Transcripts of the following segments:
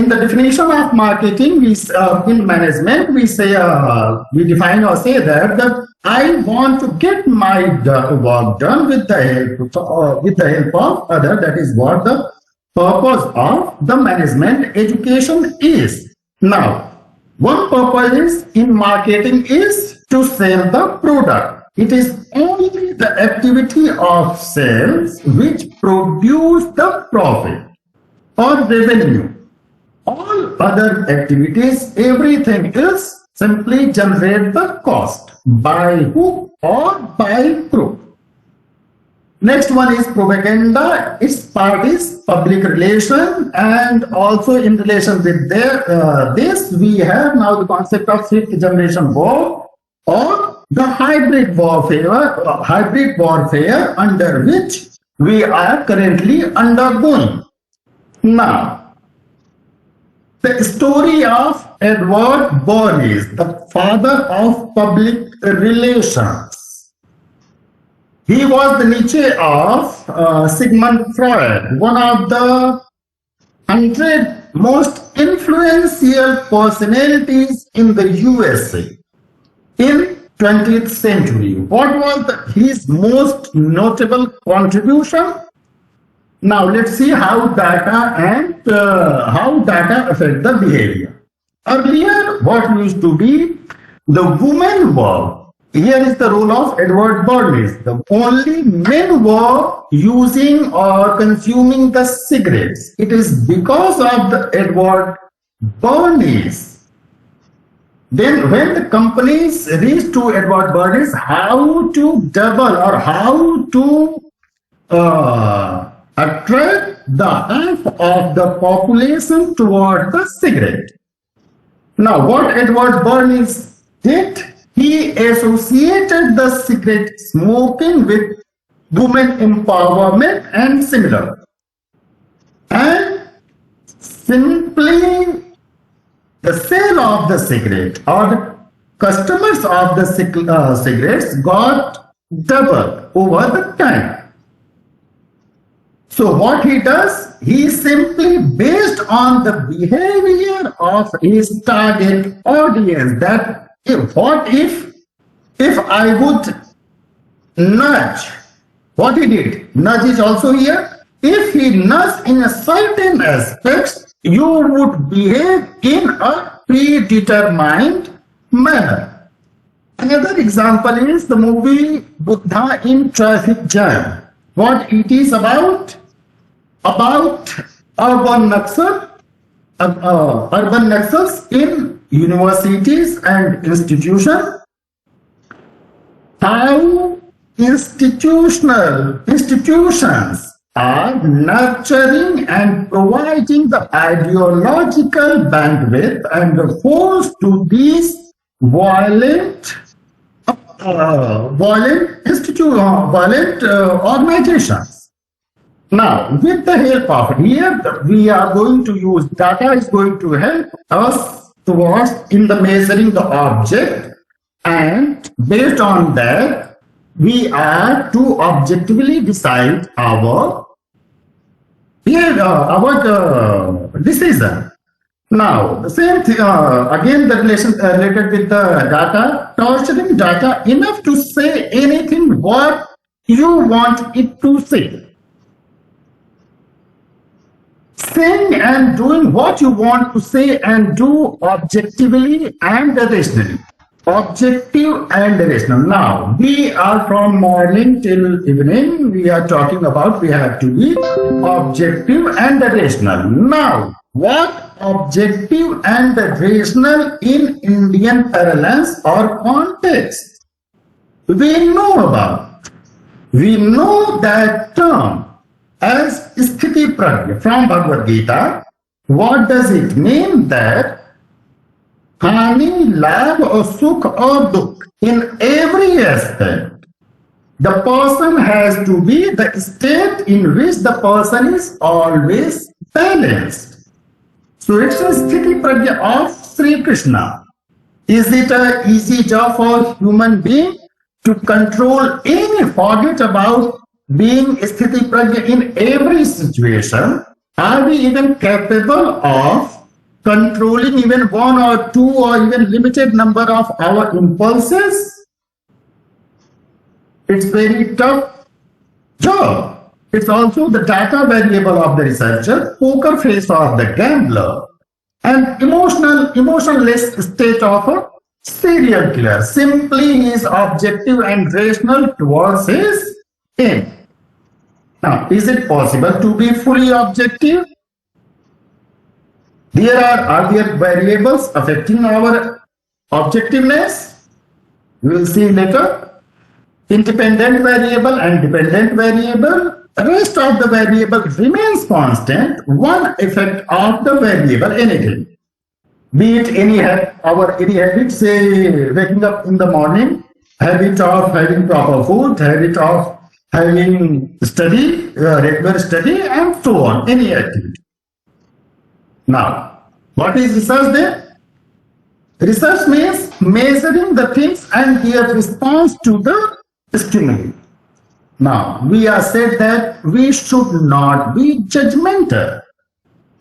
in the definition of marketing, in management, we define or say that I want to get my work done with the help of other. That is what the purpose of the management education is. Now, one purpose in marketing is to sell the product. It is only the activity of sales which produce the profit or revenue. All other activities, everything else simply generate the cost by hook or by crook. Next one is propaganda. Its part is public relation, and also in relation with this, we have now the concept of fifth generation war or the hybrid warfare under which we are currently undergoing. Now, the story of Edward Bernays, the father of public relations. He was the Nietzsche of Sigmund Freud, one of the 100 most influential personalities in the USA in 20th century. What was his most notable contribution? Now let's see how data affect the behavior. Earlier, what used to be the women were. Here is the role of Edward Bernays. The only men were using or consuming the cigarettes. It is because of the Edward Bernays. Then when the companies reached to Edward Bernays how to double or how to attract the half of the population toward the cigarette. Now what Edward Bernays did, he associated the cigarette smoking with women empowerment and similar. And simply the sale of the cigarette or the customers of the cigarettes got doubled over the time. So what he does, he simply based on the behavior of his target audience, that what if I would nudge, what he did, nudge is also here. If he nudged in a certain aspects, you would behave in a predetermined manner. Another example is the movie Buddha in Traffic Jam. What it is about urban nexus in universities and institutions. How institutions are nurturing and providing the ideological bandwidth and the force to these violent organizations. Now, with the help of here, we are going to use data is going to help us towards in the measuring the object, and based on that, we are to objectively decide our decision. Now, the same thing, again, the relation related with the data, torturing data enough to say anything what you want it to say. Saying and doing what you want to say and do objectively and rationally. Objective and rational. Now, we are from morning till evening, we are talking about we have to be objective and rational. Now, what objective and rational in Indian parlance or context? We know about. We know that term as Sthiti Prajna from Bhagavad Gita. What does it mean? That Hani, Labh or Sukh or Dukh, in every aspect, the person has to be the state in which the person is always balanced. So it's a Sthiti Prajna of Sri Krishna. Is it an easy job for human being to control any, forget about being Sthiti Prajna in every situation? Are we even capable of controlling even one or two or even limited number of our impulses, it's very tough job. It's also the data variable of the researcher, poker face of the gambler, and emotionless state of a serial killer. Simply he is objective and rational towards his aim. Now, is it possible to be fully objective? Are there variables affecting our objectiveness? We will see later. Independent variable and dependent variable. Rest of the variable remains constant. One effect of the variable, anything. Be it any habit, say waking up in the morning, habit of having proper food, habit of having study, regular study, and so on, any activity. Now, what is research then? Research means measuring the things and their response to the stimuli. Now, we have said that we should not be judgmental.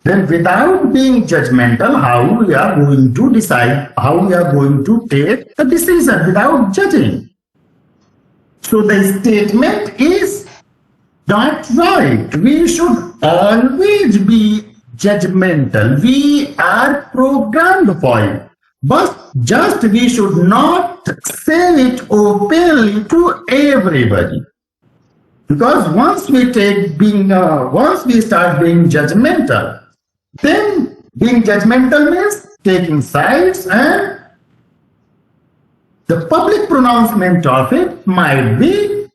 Then without being judgmental, how we are going to decide, how we are going to take a decision without judging? So the statement is not right. We should always be judgmental. We are programmed for it. But just we should not say it openly to everybody. Because once we start being judgmental, then being judgmental means taking sides, and the public pronouncement of it might be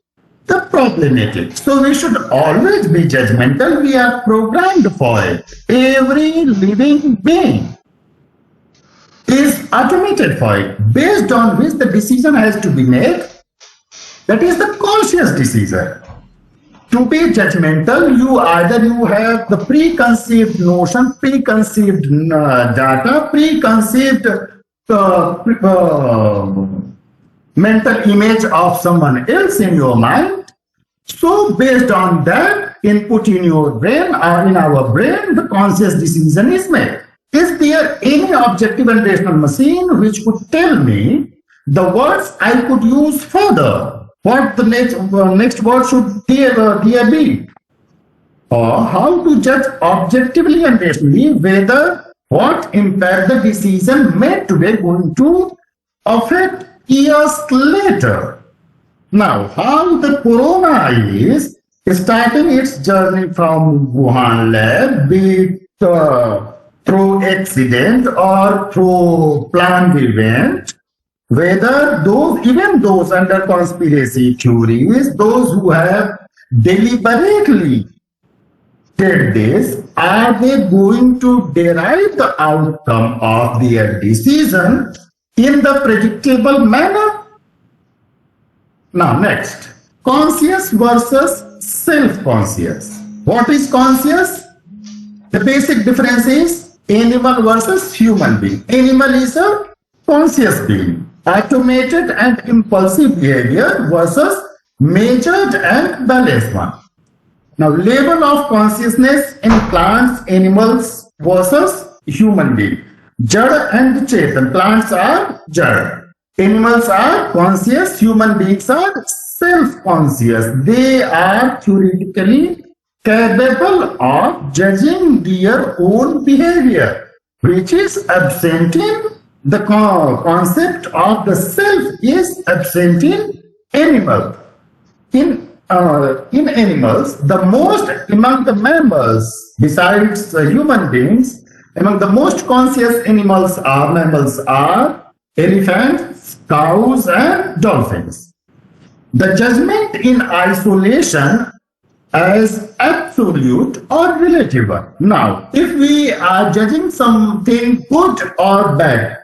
the problematic. So we should always be judgmental. We are programmed for it. Every living being is automated for it, based on which the decision has to be made. That is the conscious decision. To be judgmental, you have the preconceived notion, preconceived data, preconceived mental image of someone else in your mind. So based on that input in your brain or in our brain, the conscious decision is made. Is there any objective and rational machine which could tell me the words I could use further? What the next word should there be? Or how to judge objectively and rationally whether what impact the decision made today going to affect years later. Now, how the corona is starting its journey from Wuhan lab, be it through accident or through planned event, whether those under conspiracy theories, those who have deliberately did this, are they going to derive the outcome of their decision in the predictable manner? Now next, conscious versus self-conscious. What is conscious? The basic difference is animal versus human being. Animal is a conscious being. Automated and impulsive behavior versus measured and balanced one. Now, level of consciousness in plants, animals versus human being. Jad and Chetan. Plants are Jad. Animals are conscious. Human beings are self-conscious. They are theoretically capable of judging their own behavior, which is absent in the concept of the self is absent in animal. In animals, the most among the mammals, besides human beings, among the most conscious mammals are elephants, cows, and dolphins. The judgment in isolation as absolute or relative. Now, if we are judging something good or bad,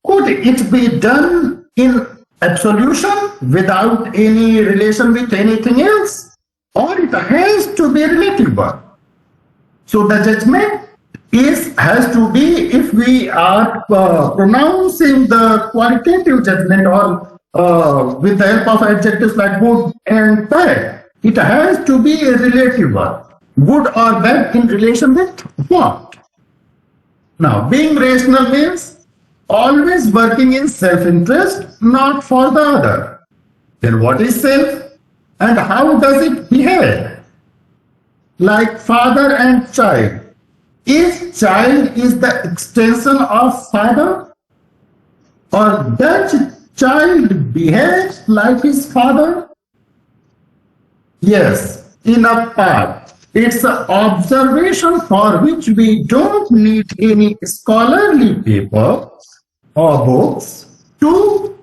could it be done in absolution without any relation with anything else? Or it has to be relative? So the judgment has to be, if we are pronouncing the qualitative judgment or with the help of adjectives like good and bad, it has to be a relative. Good or bad in relation with what? Now, being rational means always working in self-interest, not for the other. Then what is self and how does it behave? Like father and child. If child is the extension of father, or does child behave like his father? Yes, in a part. It's an observation for which we don't need any scholarly paper or books to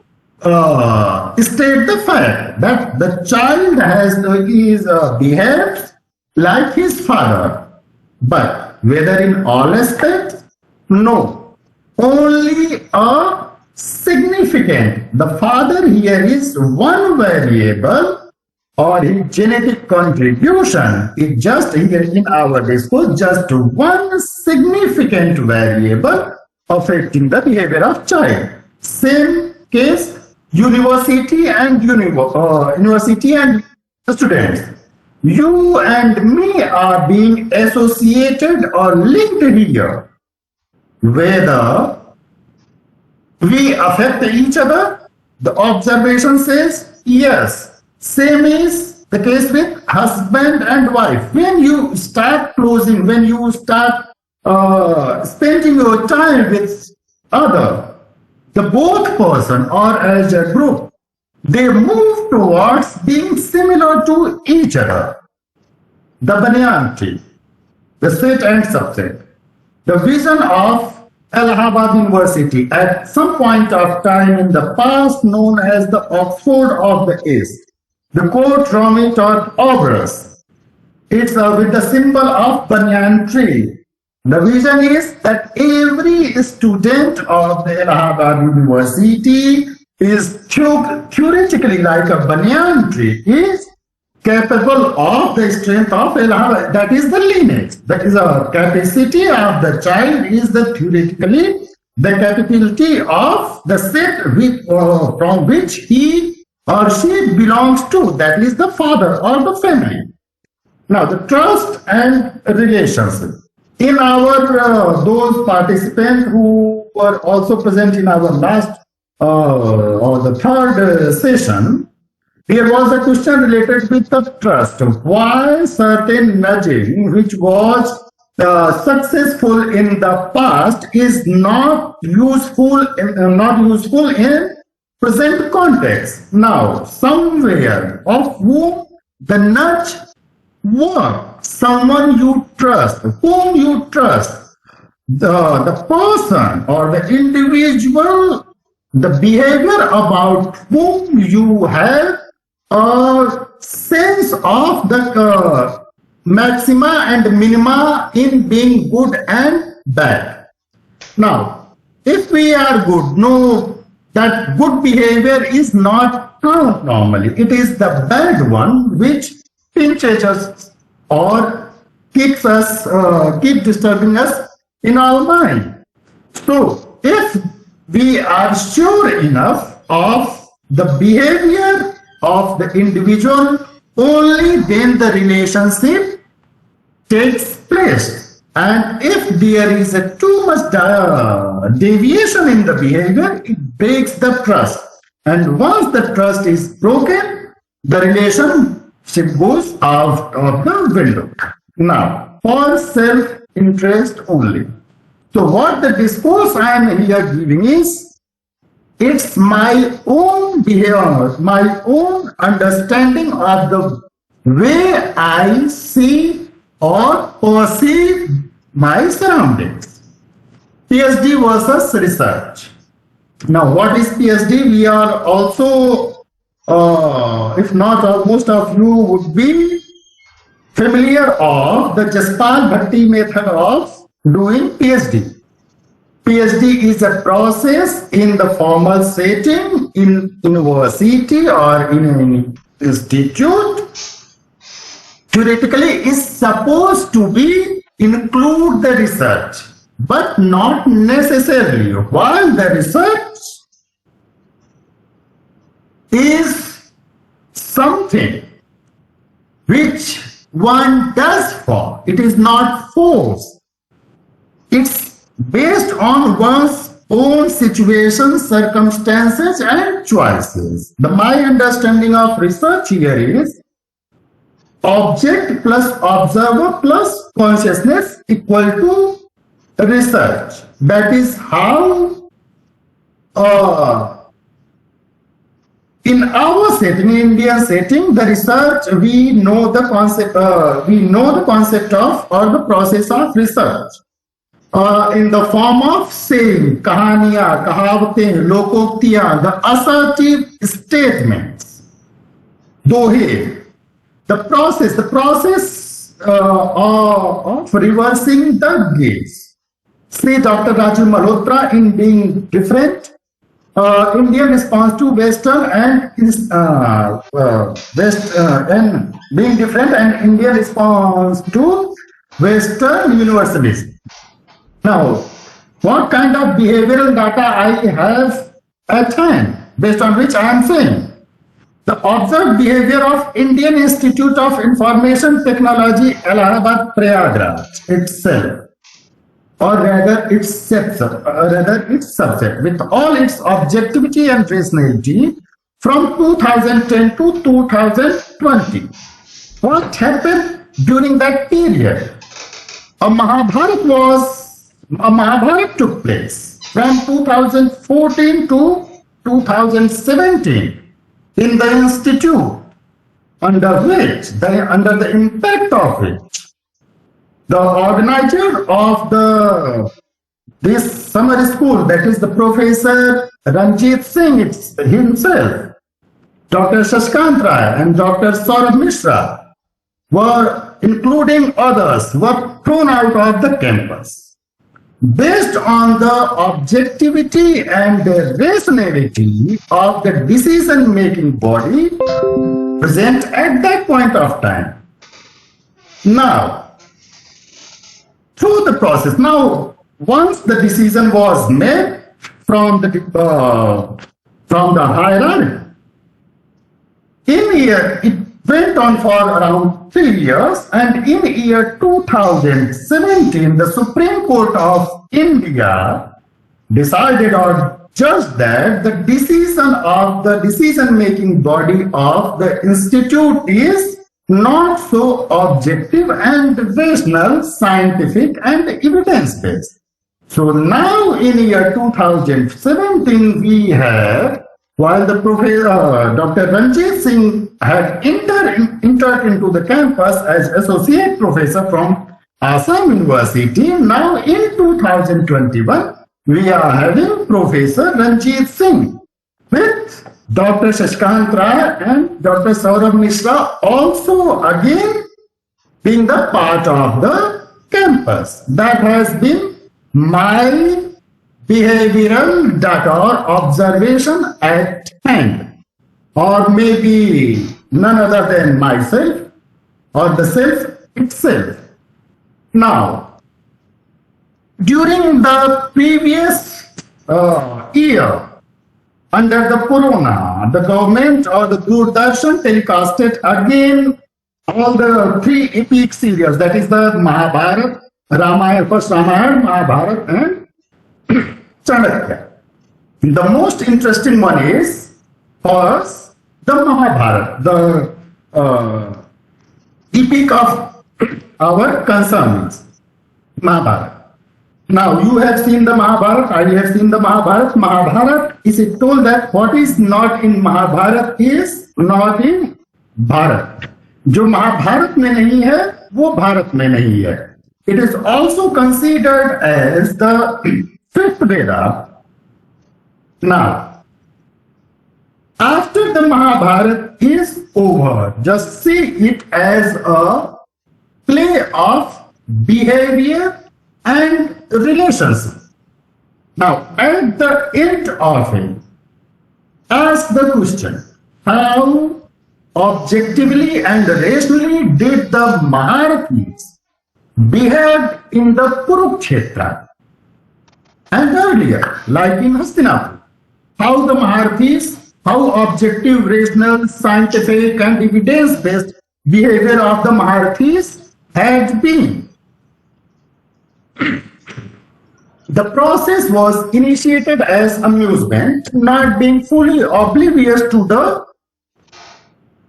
state the fact that the child behaves like his father. But whether in all aspects? No. Only a significant. The father here is one variable or his genetic contribution is just here in our discourse, just one significant variable affecting the behavior of child. Same case, university and students. You and me are being associated or linked here. Whether we affect each other, the observation says yes. Same is the case with husband and wife. When you start when you start spending your time with other, the both person or as a group, they move towards being similar to each other. The banyan tree, the set and subset, the vision of Allahabad University at some point of time in the past known as the Oxford of the East. The quote from it or obverse. It's with the symbol of banyan tree. The vision is that every student of the Allahabad University is theoretically like a banyan tree, is capable of the strength of Allahabad. That is the lineage. That is a capacity of the child is the theoretically the capability of the set from which he or she belongs to, that is the father or the family. Now the trust and relationship. In our those participants who were also present in our last or the third session, there was a question related with the trust. Why certain nudging which was successful in the past is not useful in present context. Now, somewhere of whom the nudge works, someone you trust, whom you trust, the person or the individual, the behavior about whom you have a sense of the maxima and minima in being good and bad. Now, if we are good, no, that good behavior is not count normally. It is the bad one which pinches us or keep disturbing us in our mind. So, if we are sure enough of the behavior of the individual, only then the relationship takes place. And if there is a too much deviation in the behavior, it breaks the trust. And once the trust is broken, the relationship goes out of the window. Now, for self-interest only. So what the discourse I am here giving is, it's my own behavior, my own understanding of the way I see or perceive my surroundings. PhD versus research. Now, what is PhD? We are also, if not most of you would be familiar of the Jaspal Bhatti method of doing PhD. PhD is a process in the formal setting in university or in an institute. Theoretically, is supposed to be include the research, but not necessarily. While the research is something which one does for, it is not forced. It's based on one's own situation, circumstances, and choices. My understanding of research here is object plus observer plus consciousness equal to research. That is how in our setting, in Indian setting, the research, we know the concept of or the process of research in the form of saying, kahaniyan, kahawatein, lokoktiyan, the assertive statements, dohe, the process of reversing the gaze. Say Dr. Raju Malhotra in being different. Indian response to Western and and being different, and Indian response to Western universalism. Now, what kind of behavioral data I have at hand, based on which I am saying the observed behavior of Indian Institute of Information Technology, Allahabad, Prayagraj itself, or rather its subset, with all its objectivity and rationality from 2010 to 2020. What happened during that period? A Mahabharat took place from 2014 to 2017 in the institute, under the impact of which the organizer of this summer school, that is the Professor Ranjit Singh himself, Dr. Shashikant Rai and Dr. Saurabh Mishra, were, including others, were thrown out of the campus based on the objectivity and the rationality of the decision-making body present at that point of time. Now, through the process, once the decision was made from the hierarchy, it went on for around 3 years, and in year 2017, the Supreme Court of India decided or judged that the decision of the decision-making body of the institute is not so objective and rational, scientific and evidence-based. So now in year 2017, we have, while the Professor Dr. Ranjit Singh had entered into the campus as associate professor from Assam University, now in 2021, we are having Professor Ranjit Singh with Dr. Shashikant Rai and Dr. Saurabh Mishra also again being the part of the campus. That has been my behavioral data or observation at hand, or maybe none other than myself or the self itself. Now, during the previous year, under the Corona, the government or the Doordarshan telecasted again all the 3 epic series, that is the Mahabharata, Ramayana, first Ramayana, Mahabharata and Chanakya. The most interesting one is first the Mahabharata, the epic of our concerns, Mahabharata. Now, you have seen the Mahabharata, I have seen the Mahabharata. Mahabharata is it told that what is not in Mahabharata is not in Bharat. जो महाभारत में नहीं है, वो भारत में नहीं है. It is also considered as the 5th Veda. Now, after the Mahabharata is over, just see it as a play of behavior and relations. Now, at the end of it, ask the question, how objectively and rationally did the Maharathis behave in the Kurukshetra and earlier, like in Hastinapur? How the Maharathis, how objective, rational, scientific and evidence-based behavior of the Maharathis had been. The process was initiated as amusement, not being fully oblivious to the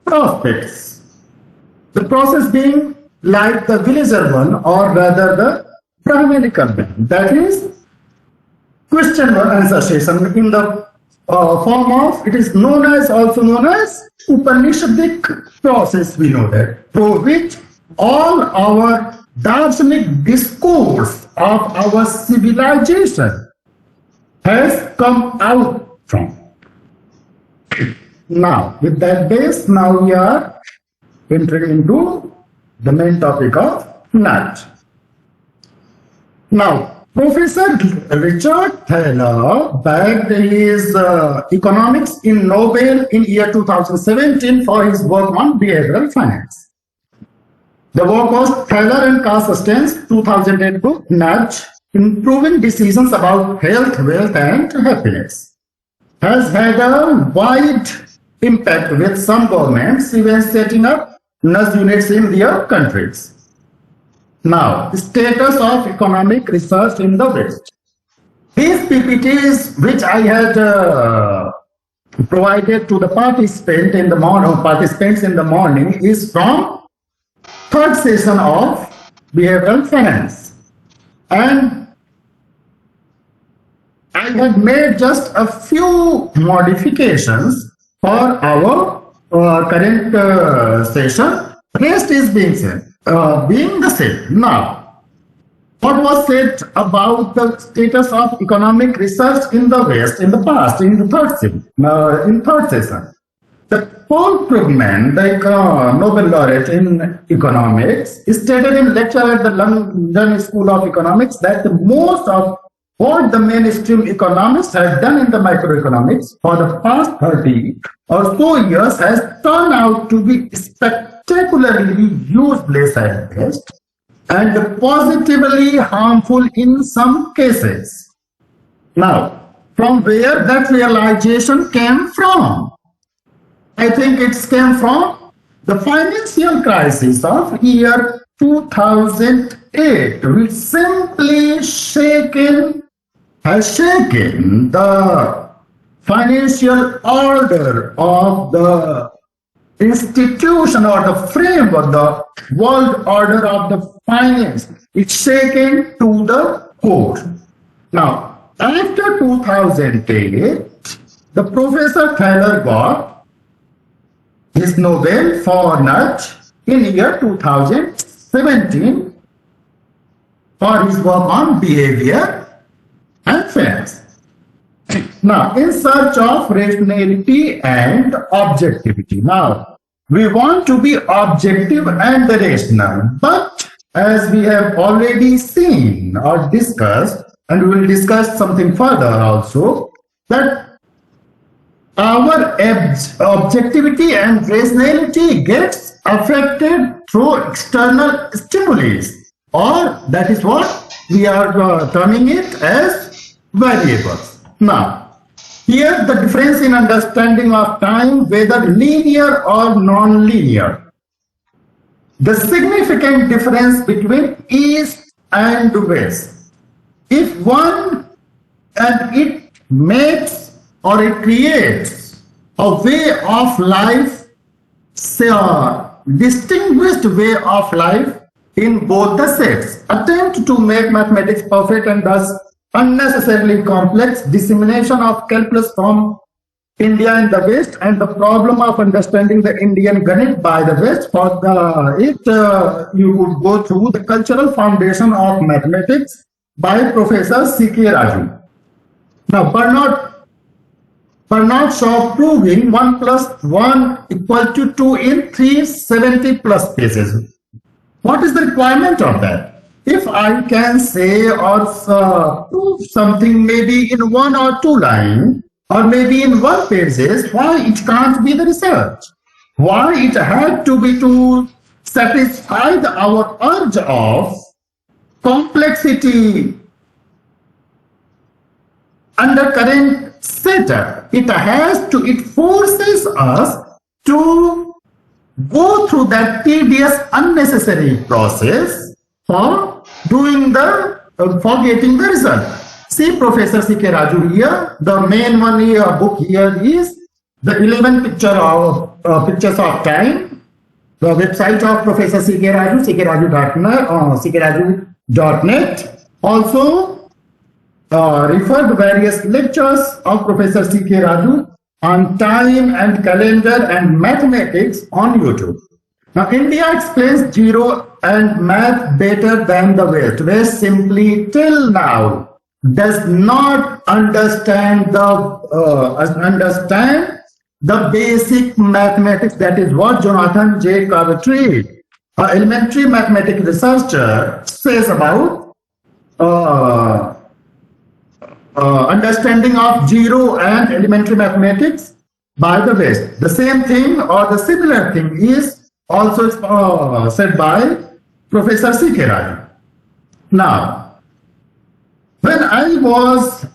prospects. The process being like the villager one, or rather the Brahminical one. That is question answer session in the form of, it is known as, also known as Upanishadic process, we know that, through which all our darsenic discourse of our civilization has come out from. Now, with that base, now we are entering into the main topic of Nudge. Now, Professor Richard Thaler bagged his economics in Nobel in year 2017 for his work on behavioral finance. The work was Thaler and Carsten's 2008 book, Nudge, Improving Decisions About Health, Wealth and Happiness. Has had a wide impact with some governments even setting up nudge units in their countries. Now, status of economic research in the West. These PPTs, which I had provided to the participants in the morning, is from third session of behavioral finance, and I have made just a few modifications for our current session. Rest is being the same. Now, what was said about the status of economic research in the West in the past, in the third session? The Paul Krugman, the Nobel laureate in economics, stated in lecture at the London School of Economics that the most of what the mainstream economists have done in the microeconomics for the past 30 or so years has turned out to be spectacularly useless at best and positively harmful in some cases. Now, from where that realization came from? I think it came from the financial crisis of year 2008, which simply has shaken the financial order of the institution or the framework, the world order of the finance. It's shaken to the core. Now, after 2008, the Professor Thaler got his Nobel for Nudge in year 2017 for his work on behavior and finance. Now, in search of rationality and objectivity. Now, we want to be objective and rational, but as we have already seen or discussed, and we will discuss something further also, that our objectivity and rationality gets affected through external stimuli, or that is what we are terming it as variables. Now, here the difference in understanding of time, whether linear or non-linear. The significant difference between East and West. If one, and it makes or it creates a way of life, say a distinguished way of life in both the sets. Attempt to make mathematics perfect and thus unnecessarily complex, dissemination of calculus from India and the West, and the problem of understanding the Indian Ganit by the West. For you would go through the cultural foundation of mathematics by Professor C.K. Raju. Now, Bernard Shaw proving 1 plus 1 equal to 2 in 370 plus pages. What is the requirement of that? If I can say or prove something maybe in 1 or 2 lines, or maybe in 1 pages, why it can't be the research? Why it had to be to satisfy our urge of complexity under current setup? It forces us to go through that tedious, unnecessary process for getting the result. See Professor C.K. Raju here. The main one here, book here is the 11 pictures of time. The website of Professor C.K. Raju, ckraju.net. Also refer to various lectures of Professor C.K. Raju on time and calendar and mathematics on YouTube. Now, India explains zero and math better than the West. West simply till now does not understand the basic mathematics. That is what Jonathan J. Coventry, an elementary mathematics researcher, says about understanding of zero and elementary mathematics by the West. The same thing or the similar thing is also said by Professor C.K. Raju. Now, when I was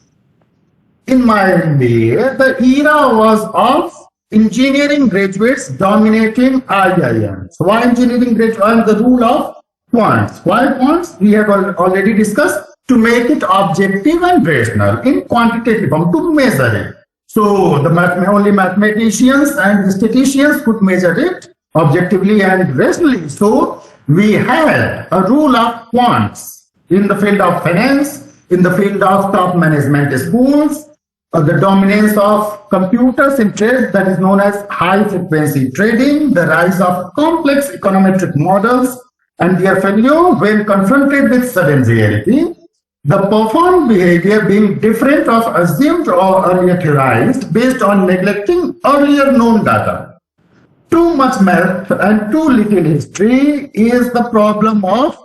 in my MBA, the era was of engineering graduates dominating IIMs. Why engineering graduates? And the rule of quants. Why quants? We have already discussed, to make it objective and rational in quantitative form, to measure it. So the only mathematicians and statisticians could measure it objectively and rationally. So we had a rule of quants in the field of finance, in the field of top management schools, the dominance of computers in trade, that is known as high frequency trading, the rise of complex econometric models and their failure when confronted with sudden reality, the performed behavior being different of assumed or earlier theorized based on neglecting earlier known data. Too much math and too little history is the problem of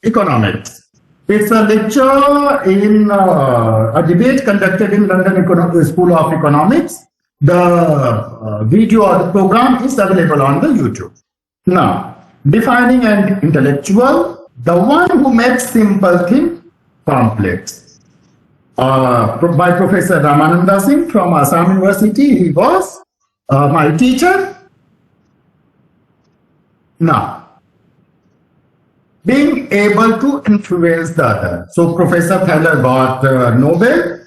economics. It's a lecture in a debate conducted in London School of Economics. The video or the program is available on the YouTube. Now, defining an intellectual, the one who makes simple things complex. By Professor Ramananda Singh from Assam University, he was my teacher. Now, being able to influence the other. So Professor Thaler got Nobel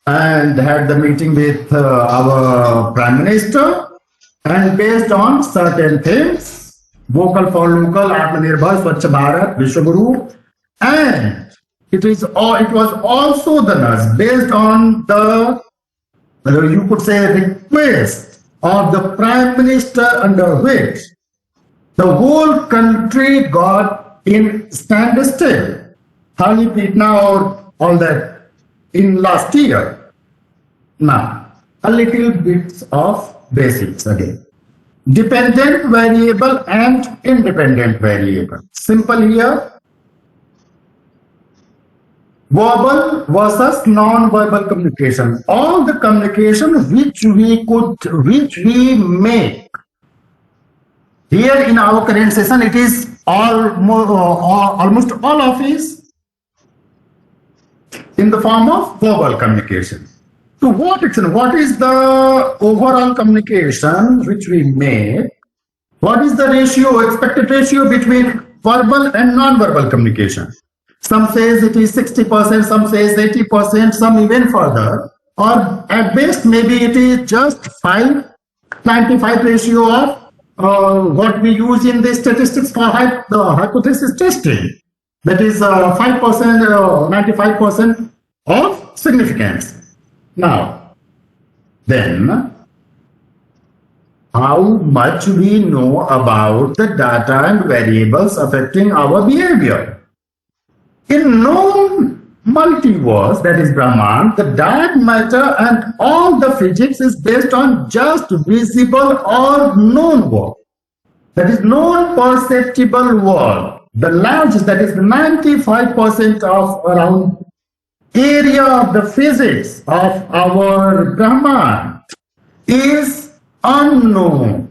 and had the meeting with our Prime Minister, and based on certain things, vocal for local, Atmanirbhar, Swachh Bharat, Vishwaguru, and it was also the nurse based on the, you could say, request of the Prime Minister, under which the whole country got in standstill, Thali Pitna or all that in last year. Now, a little bit of basics again. Dependent variable and independent variable. Simple here. Verbal versus non-verbal communication. All the communication which we make. Here in our current session, it is almost all of is in the form of verbal communication. To what extent? What is the overall communication which we make? What is the ratio, expected ratio between verbal and non-verbal communication? Some says it is 60%, some says 80%, some even further, or at best maybe it is just 5-95 ratio of what we use in the statistics for hypothesis testing. That is 5% or 95% of significance. Now, then, how much we know about the data and variables affecting our behavior? In known multiverse, that is Brahman, the dark matter and all the physics is based on just visible or known world. That is known perceptible world. The largest, that is 95% of around area of the physics of our Brahman is unknown.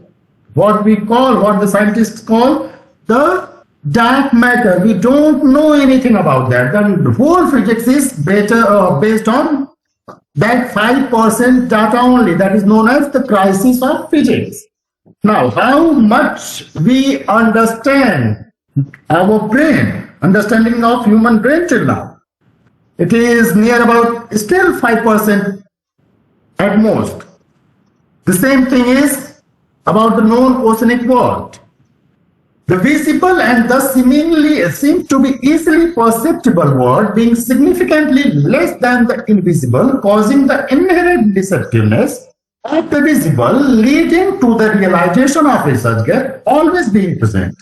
What the scientists call the dark matter. We don't know anything about that. The whole physics is based on that 5% data only. That is known as the crisis of physics. Now, how much we understand our brain, understanding of human brain till now? It is near about still 5% at most. The same thing is about the known oceanic world. The visible and thus seemingly seems to be easily perceptible world being significantly less than the invisible, causing the inherent deceptiveness of the visible, leading to the realization of research gap always being present.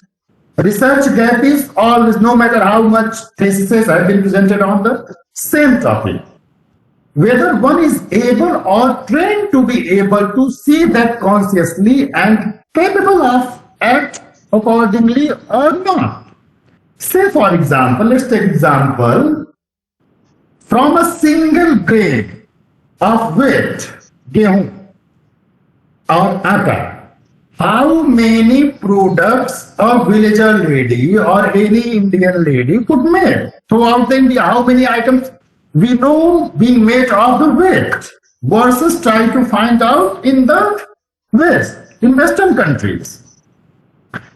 Research gap is always, no matter how much theses have been presented on the same topic, whether one is able or trained to be able to see that consciously and capable of act accordingly or not. Say for example, let's take example from a single grain of wheat, gehu or atta. How many products a villager lady or any Indian lady could make throughout the India? How many items we know being made of the wheat versus try to find out in the West, in Western countries.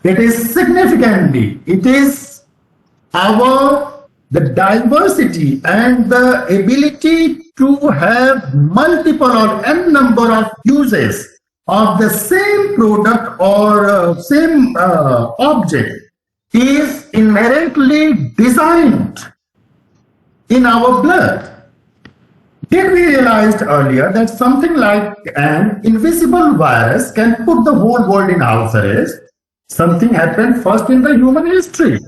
It is significantly, it is the diversity and the ability to have multiple or n number of uses of the same product or same object is inherently designed in our blood. Did we realized earlier that something like an invisible virus can put the whole world in house arrest? Something happened first in the human history.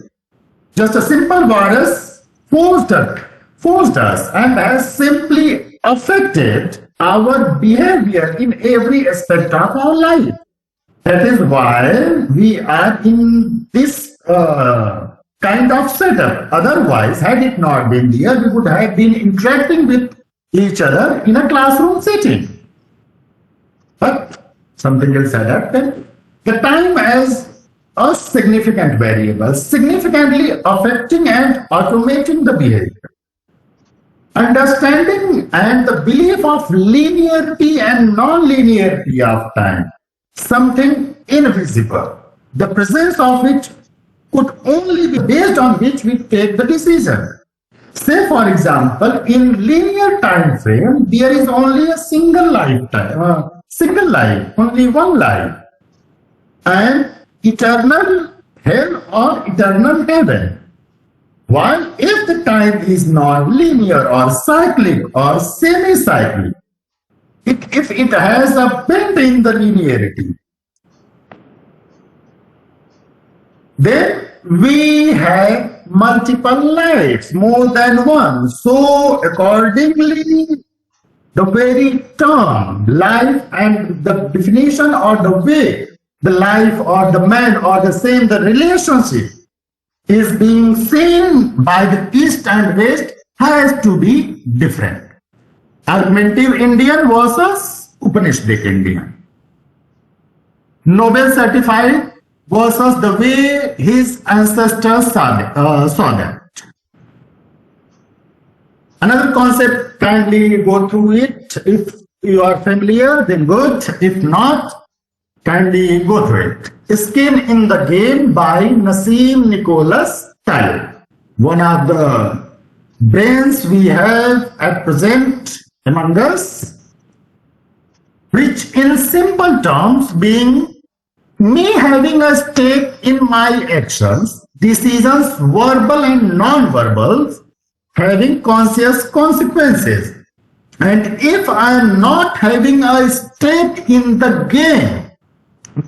Just a simple virus forced us and has simply affected our behavior in every aspect of our life. That is why we are in this kind of setup. Otherwise, had it not been there, we would have been interacting with each other in a classroom setting. But something else had happened. The time as a significant variable, significantly affecting and automating the behavior. Understanding and the belief of linearity and non-linearity of time, something invisible, the presence of which could only be based on which we take the decision. Say for example, in linear time frame, there is only a single lifetime, single life, only one life, and eternal hell or eternal heaven. While if the time is non-linear or cyclic or semi-cyclic, if it has a bend in the linearity, then we have multiple lives, more than one. So accordingly, the very term life and the definition or the way the life or the man or the same, the relationship is being seen by the East and West has to be different. Argumentative Indian versus Upanishadic Indian. Nobel certified versus the way his ancestors saw that. Another concept, kindly go through it. If you are familiar, then good. If not, kindly go through it. Skin in the Game by Nassim Nicholas Taleb. One of the brains we have at present among us, which in simple terms being me having a stake in my actions, decisions, verbal and non-verbal, having conscious consequences. And if I am not having a stake in the game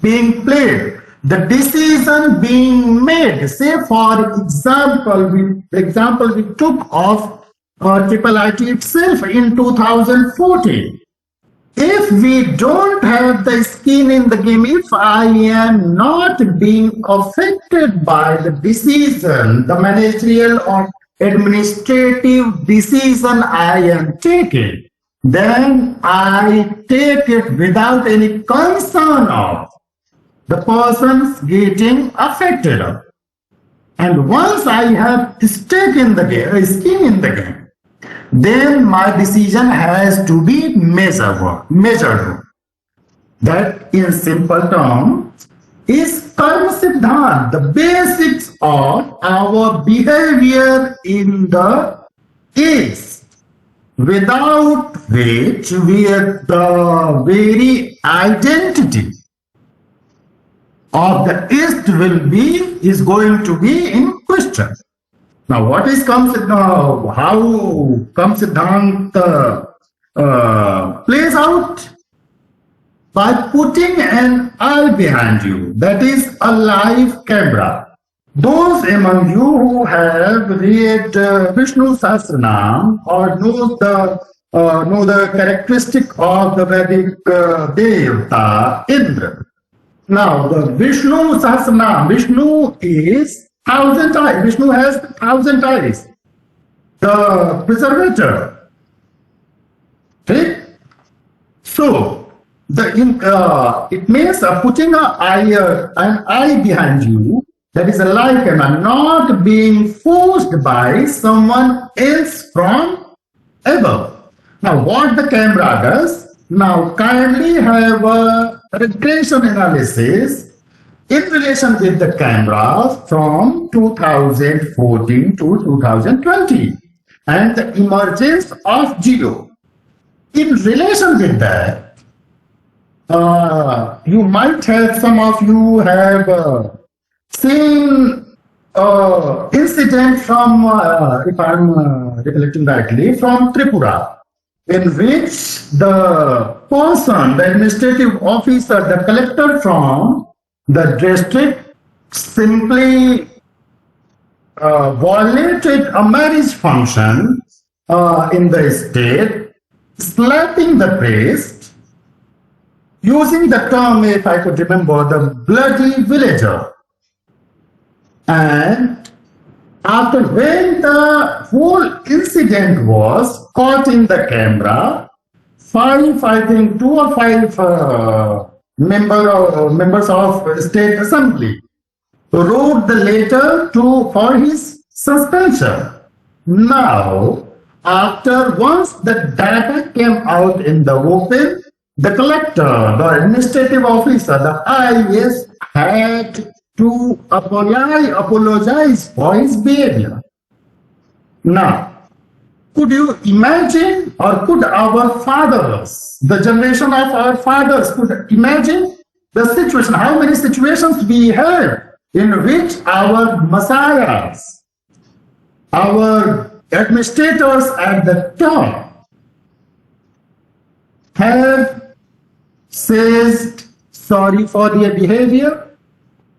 being played, the decision being made, say for example, the example we took of Triple IT itself in 2014. If we don't have the skin in the game, if I am not being affected by the decision, the managerial or administrative decision I am taking, then I take it without any concern of the persons getting affected. And once I have stake in the game, skin in the game, then my decision has to be measured. That in simple terms is Karma Siddhant, the basics of our behavior in the is without which the very identity of the East is going to be in question. Now, what is how Kam Siddhanta plays out? By putting an eye behind you, that is a live camera. Those among you who have read Vishnu Sahasranam or know the characteristic of the Vedic Devta Indra. Now, the Vishnu Sahasranam, Vishnu is thousand eyes. Vishnu has 1,000 eyes. The preservator. Okay? So, it means putting an eye behind you, that is a live camera, not being forced by someone else from above. Now, what the camera does, now kindly have a regression analysis in relation with the camera from 2014 to 2020 and the emergence of Geo. In relation with that, you might have, some of you have seen incident from, if I'm recollecting rightly, from Tripura, in which the person, the administrative officer, the collector from the district simply violated a marriage function in the state, slapping the priest, using the term, if I could remember, the bloody villager. And after when the whole incident was caught in the camera, I think 2 or 5 members of state assembly wrote the letter for his suspension. Now, once the data came out in the open, the collector, the administrative officer, the IAS had to apologize for his behavior. Now, could you imagine, or could our fathers, the generation of our fathers, could imagine the situation, how many situations we have in which our messiahs, our administrators at the top have said sorry for their behavior?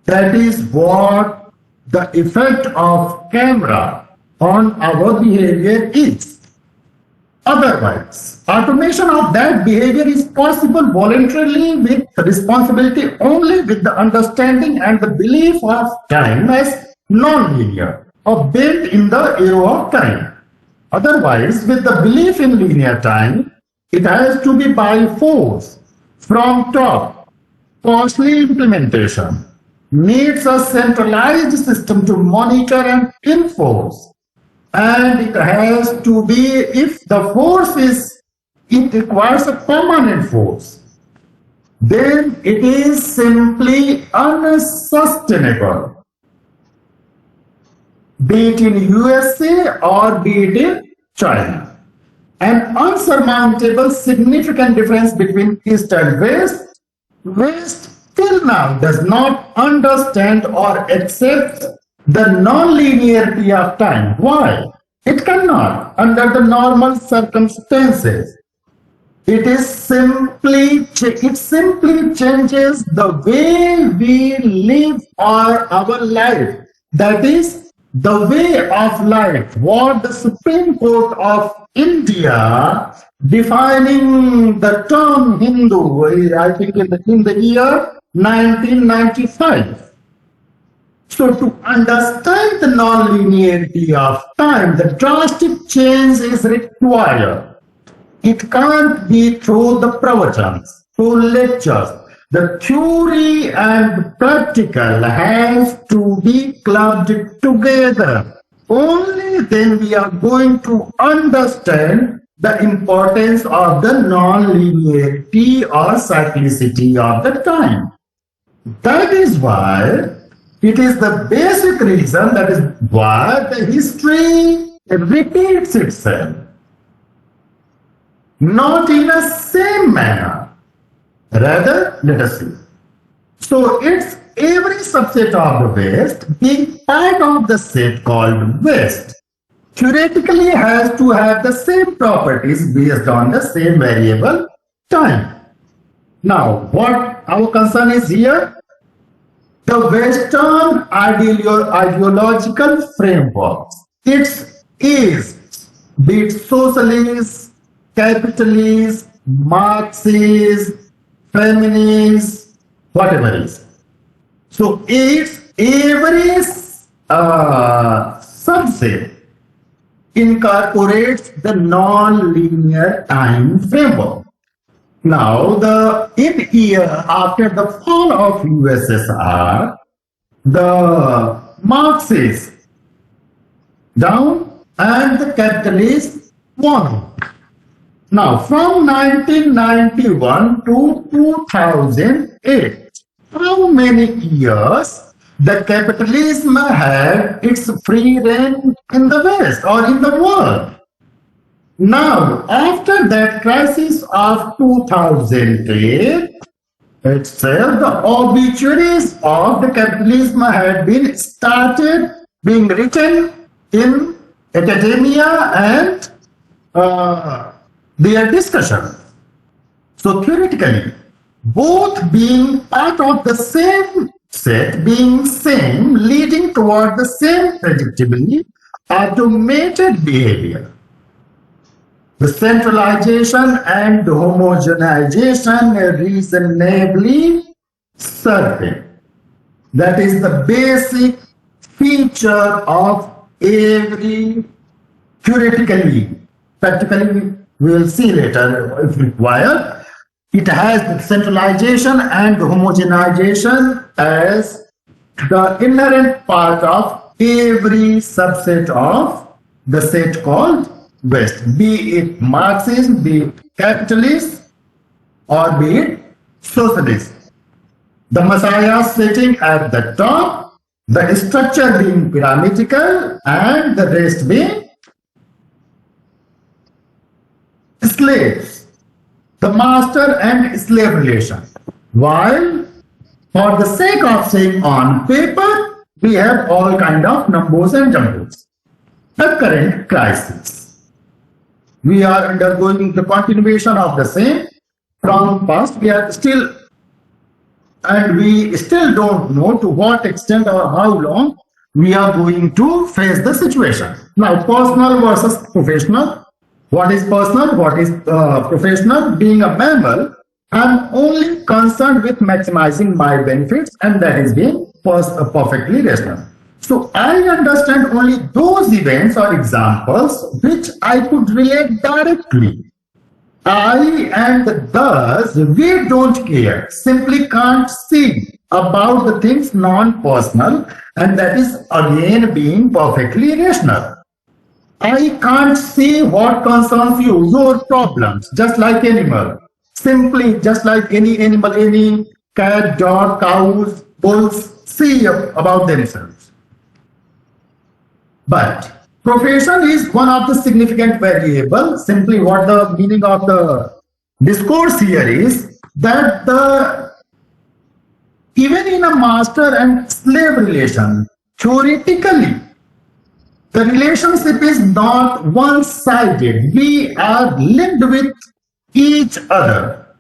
That is what the effect of camera on our behavior is. Otherwise, automation of that behavior is possible voluntarily with responsibility only with the understanding and the belief of time as non-linear or built in the era of time. Otherwise, with the belief in linear time, it has to be by force, from top, costly implementation, needs a centralized system to monitor and enforce. And it has to be, if the force it requires a permanent force, then it is simply unsustainable. Be it in USA or be it in China. An unsurmountable significant difference between East and West. West till now does not understand or accept the non-linearity of time. Why? It cannot under the normal circumstances. It simply changes the way we live our life. That is the way of life. What the Supreme Court of India defining the term Hindu, I think in the year 1995. So to understand the non-linearity of time, the drastic change is required. It can't be through the pravachans, through lectures. The theory and practical has to be clubbed together. Only then we are going to understand the importance of the non-linearity or cyclicity of the time. That is why it is the basic reason, that is why the history repeats itself, not in a same manner. Rather, let us see. So it's every subset of the West being part of the set called West theoretically has to have the same properties based on the same variable time. Now, what our concern is here? The Western ideological framework. Its is, be it socialist, capitalist, Marxist, feminist, whatever is. So it's every subset incorporates the non-linear time framework. Now, in year after the fall of USSR, the Marxists down and the capitalists won. Now, from 1991 to 2008, how many years the capitalism had its free reign in the West or in the world? Now, after that crisis of 2008 itself, the obituaries of the capitalism had been started being written in academia and their discussion. So theoretically, both being part of the same set, being same, leading toward the same predictably automated behavior. The centralization and homogenization reasonably certain. That is the basic feature of every theoretically, practically we will see later if required. It has the centralization and homogenization as the inherent part of every subset of the set called West, be it Marxism, be it capitalist, or be it socialist. The Messiah sitting at the top, the structure being pyramidical, and the rest being slaves. The master and slave relation. While, for the sake of saying on paper, we have all kind of numbers and jumbles. The current crisis. We are undergoing the continuation of the same from past. We are still, and we still don't know to what extent or how long we are going to face the situation. Now, personal versus professional. What is personal? What is professional? Being a mammal, I'm only concerned with maximizing my benefits, and that is being perfectly rational. So I understand only those events or examples which I could relate directly. I and thus we don't care, simply can't see about the things non-personal, and that is again being perfectly rational. I can't see what concerns you, your problems, just like animal. Simply just like any animal, any cat, dog, cows, bulls, see about themselves. But profession is one of the significant variables. Simply what the meaning of the discourse here is that even in a master and slave relation, theoretically, the relationship is not one-sided. We are linked with each other,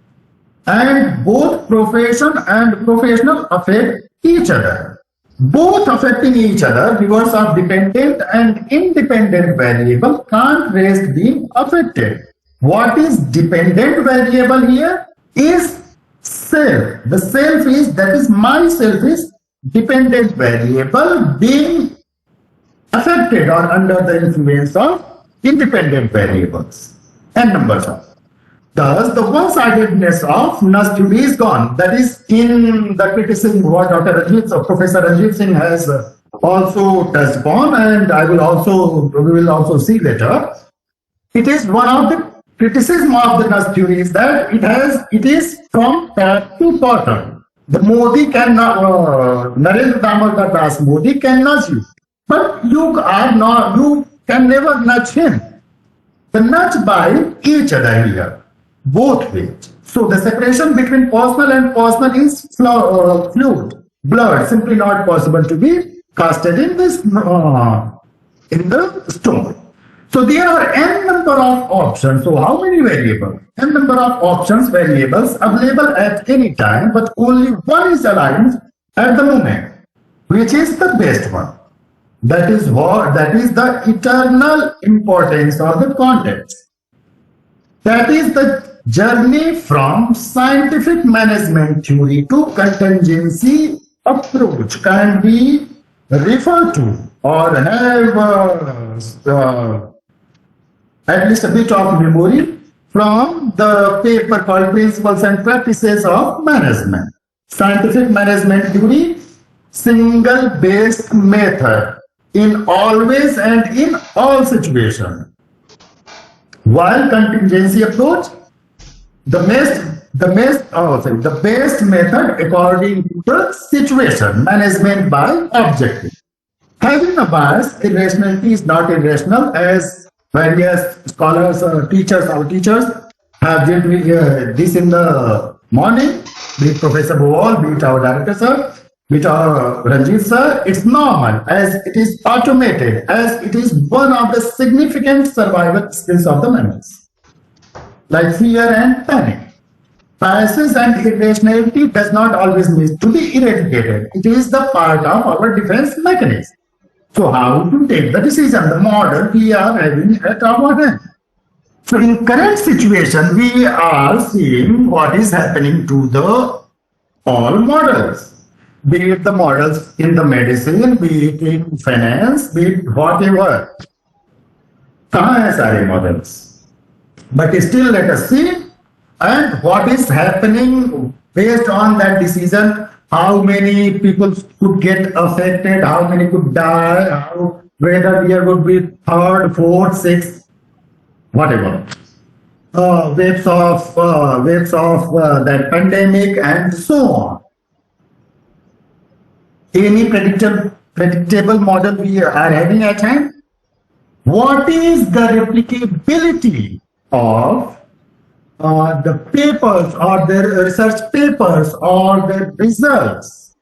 and both profession and professional affect each other. Both affecting each other because of dependent and independent variable can't rest being affected. What is dependent variable here is self. The self is, that is myself is dependent variable being affected or under the influence of independent variables and numbers of. Thus, the one-sidedness of Nash theory is gone. That is in the criticism what Professor Ranjit Singh has also touched upon, and we will also see later. It is one of the criticism of the Nash theory is that it is from top to bottom. The Modi cannot, Narendra Damodar Das Modi can nudge you, but you are not, you can never nudge him. The nudge by each other here, both ways. So the separation between personal and personal is fluid, blurred, simply not possible to be casted in this in the story. So there are n number of options. So how many variables? N number of options, variables available at any time, but only one is aligned at the moment, which is the best one. That is the eternal importance of the context. That is the journey from scientific management theory to contingency approach can be referred to or have at least a bit of memory from the paper called Principles and Practices of Management. Scientific management theory, single based method in always and in all situations. While contingency approach, the best method according to the situation, management by objective. Having a bias, irrationality is not irrational, as various scholars or teachers, our teachers have did this in the morning, be it Professor Bhuval, be it our director sir, be it our Ranjit sir. It's normal, as it is automated, as it is one of the significant survival skills of the mammals, like fear and panic. Biases and irrationality does not always need to be eradicated. It is the part of our defense mechanism. So how to take the decision, the model we are having at our hand. So in current situation, we are seeing what is happening to the all models, be it the models in the medicine, be it in finance, be it whatever. कहाँ है सारे models? But still let us see and what is happening based on that decision. How many people could get affected, how many could die, whether there would be third, fourth, sixth, whatever. Waves of that pandemic and so on. Any predictable model we are having at hand? What is the replicability of the papers or the research papers or the results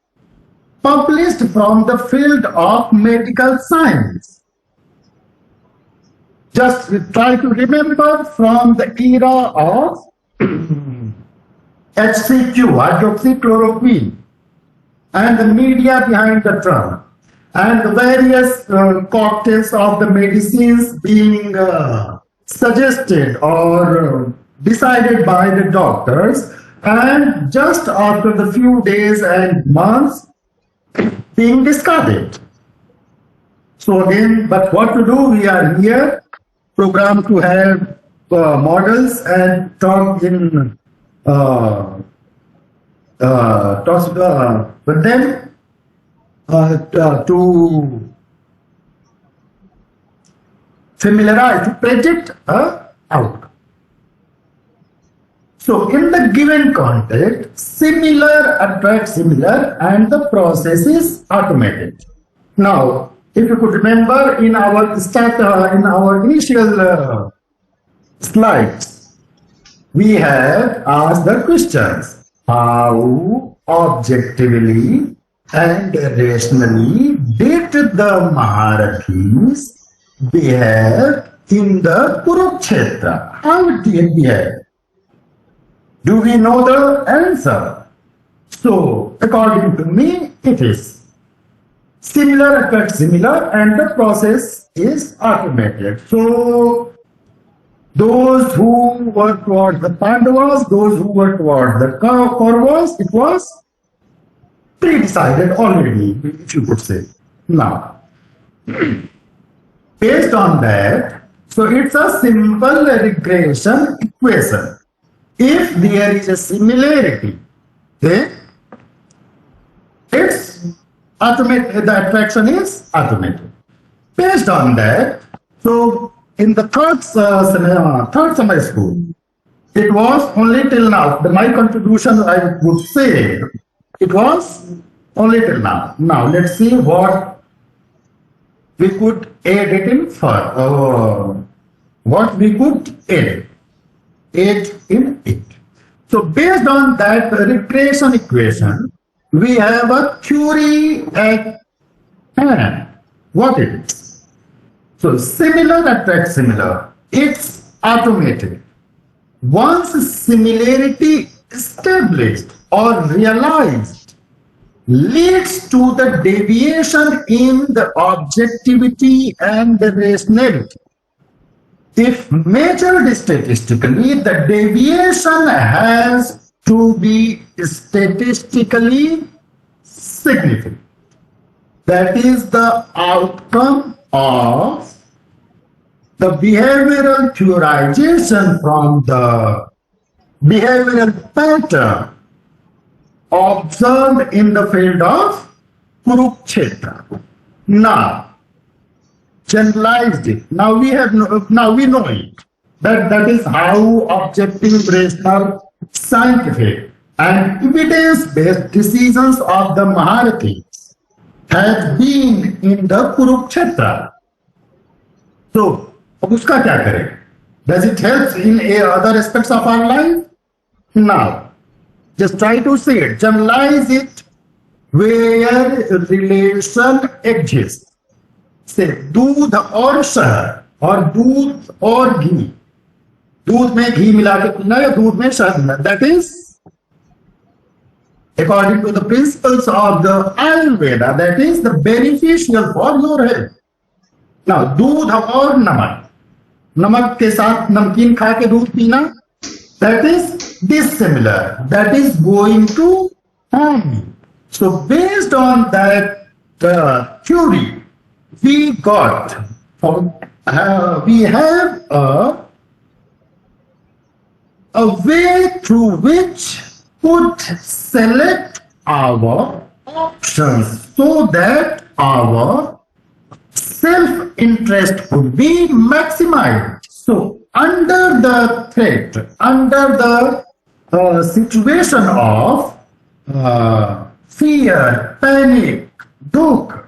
published from the field of medical science? Just try to remember from the era of HCQ, hydroxychloroquine, and the media behind the drug, and the various cocktails of the medicines being suggested or decided by the doctors, and just after the few days and months being discarded. So again, but what to do? We are here programmed to have models and talk in with them to familiarize, to predict outcome. So in the given context, similar attracts similar and the process is automated. Now, if you could remember in our initial slides, we had asked the questions: how objectively and rationally did the Maharathis behave in the Kurukshetra? How did they behave? Do we know the answer? So, according to me, it is similar attracts similar and the process is automated. So, those who were towards the Pandavas, those who were towards the Kauravas, it was pre-decided already, if you could say. Now, based on that, so it's a simple regression equation. If there is a similarity, then it's automated, the attraction is automated. Based on that, so in the third summer school, it was only till now, my contribution I would say, it was only till now. Now let's see what we could add it in what we could add in it. So based on that regression equation, we have a theory at hand. What it is? So similar attracts similar. It's automated. Once similarity established or realized leads to the deviation in the objectivity and the rationality. If measured statistically, the deviation has to be statistically significant. That is the outcome of the behavioral theorization from the behavioral pattern observed in the field of Kurukshetra. Now, generalized it. Now we know it. That is how objective, rational, scientific, and evidence-based decisions of the Maharathis have been in the Kurukshetra. So, अब उसका क्या करें? Does it help in other aspects of our life? No. Just try to see it. Generalize it where relation exists. Say दूध और शहद और दूध और घी. दूध में घी मिला के पीना या दूध में शहद मिला. That is according to the principles of the Ayurveda. That is the beneficial for your health. Now दूध और नमक. नमक के साथ नमकीन खा के दूध पीना, that is dissimilar. That is going to harm you. So based on that theory, we have a way through which could select our options so that our self-interest could be maximized. So under the threat, under the situation of fear, panic, dukh,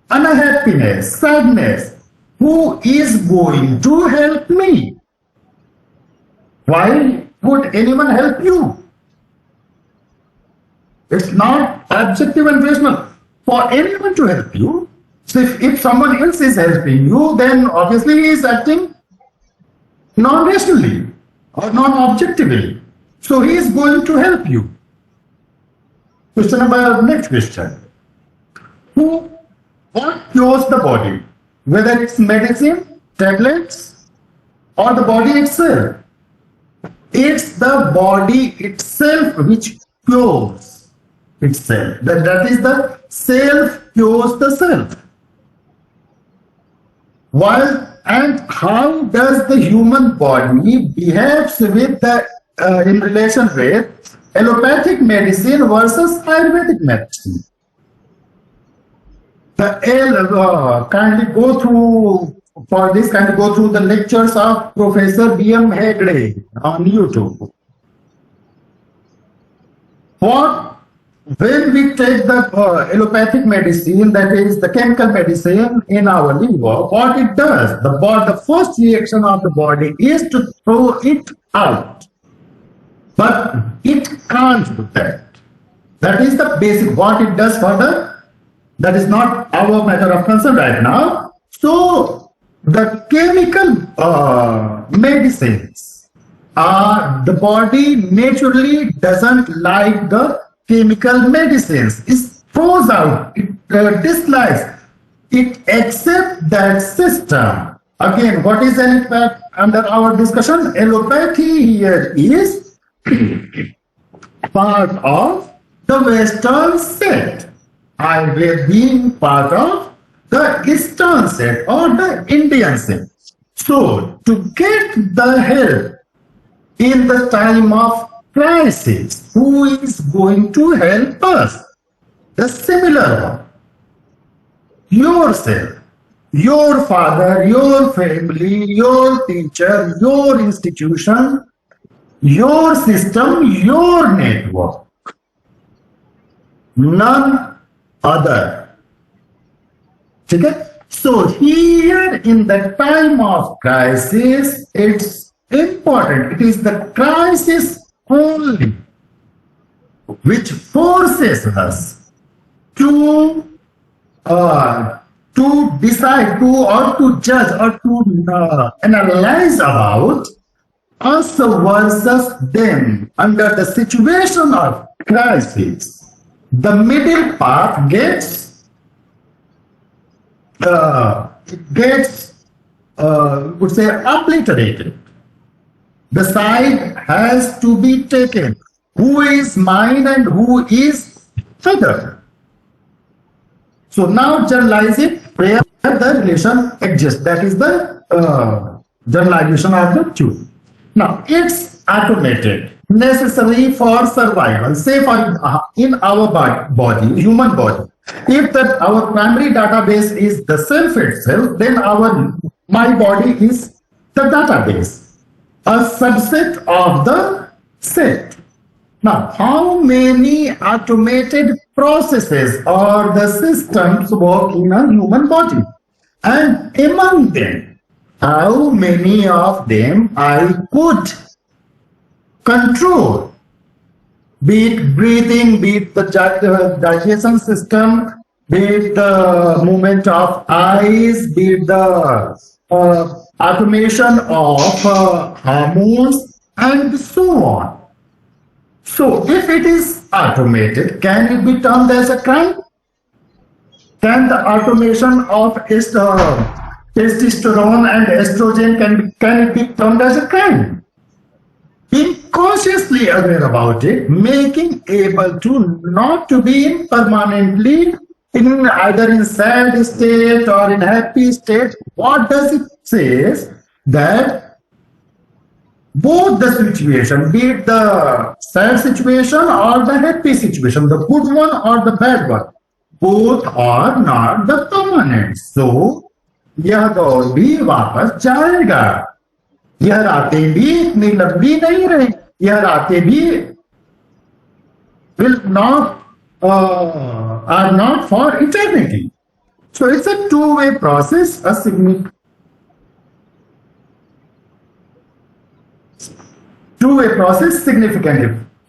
unhappiness, sadness, who is going to help me? Why would anyone help you? It's not objective and rational for anyone to help you. So if someone else is helping you, then obviously he is acting non-rationally or non-objectively. So he is going to help you. Question number, next question. What cures the body? Whether it's medicine, tablets, or the body itself. It's the body itself which cures itself. That is the self cures the self. And how does the human body behaves with the in relation with allopathic medicine versus Ayurvedic medicine? Kindly go through the lectures of Professor B.M. Hegde on YouTube. When we take the allopathic medicine, that is the chemical medicine in our liver, what it does, the first reaction of the body is to throw it out. But it can't do that. That is the basic, what it does further. That is not our matter of concern right now. So the chemical medicines, the body naturally doesn't like the chemical medicines. It throws out, it dislikes, it accepts that system. Again, what is allopathy under our discussion? Allopathy here is part of the Western set. Ayurveda being part of the Eastern set or the Indian set. So, to get the help in the time of crisis, who is going to help us? The similar one. Yourself, your father, your family, your teacher, your institution, your system, your network. None other. ठीक है? So here in the time of crisis, it's important. It is the crisis only which forces us to decide to judge or to analyze about us versus them under the situation of crisis. The middle path would say obliterated. The side has to be taken. Who is mine and who is other? So now generalize it where the relation exists. That is the generalization of the two. Now it's automated, necessary for survival. Say for in our body, human body, if our primary database is the self itself, then my body is the database, a subset of the set. Now, how many automated processes or the systems work in a human body? And among them, how many of them I could control? Be it breathing, be it the digestion system, be it the movement of eyes, be it the automation of hormones, and so on. So, if it is automated, can it be termed as a crime? Can the automation of testosterone and estrogen can it be termed as a crime? Being consciously aware about it, making able to not to be permanently in either in sad state or in happy state. What does it say? That both the situation, be it the sad situation or the happy situation, the good one or the bad one, both are not the permanent. So यह दौर भी वापस जाएगा, यह रातें भी इतनी लंबी नहीं रही, यह रातें भी are not for eternity. So it's a two-way process, a significant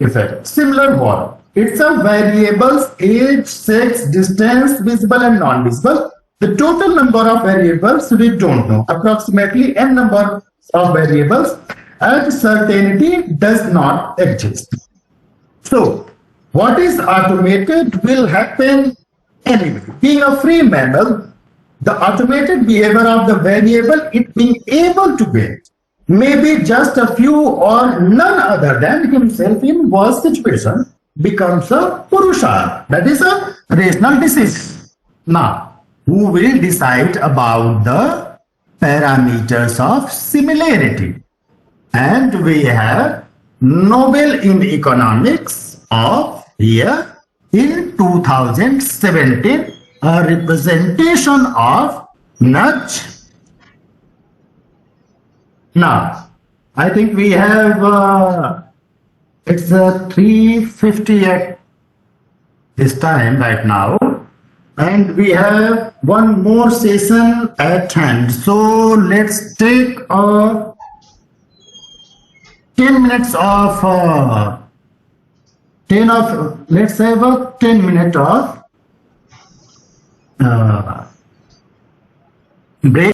effect. Similar what? It's a variables, age, sex, distance, visible and non-visible. The total number of variables we don't know. Approximately n number of variables at certainty does not exist. So what is automated will happen anyway. Being a free mammal, the automated behavior of the variable, it being able to wait, maybe just a few or none other than himself in worst situation, becomes a purusha. That is a rational decision. Now, who will decide about the parameters of similarity? And we have Nobel in Economics of year in 2017, a representation of nudge. Now, I think we have, it's 3:50 at this time right now, and we have one more session at hand. So let's take 10 minutes of, let's have a 10-minute of break.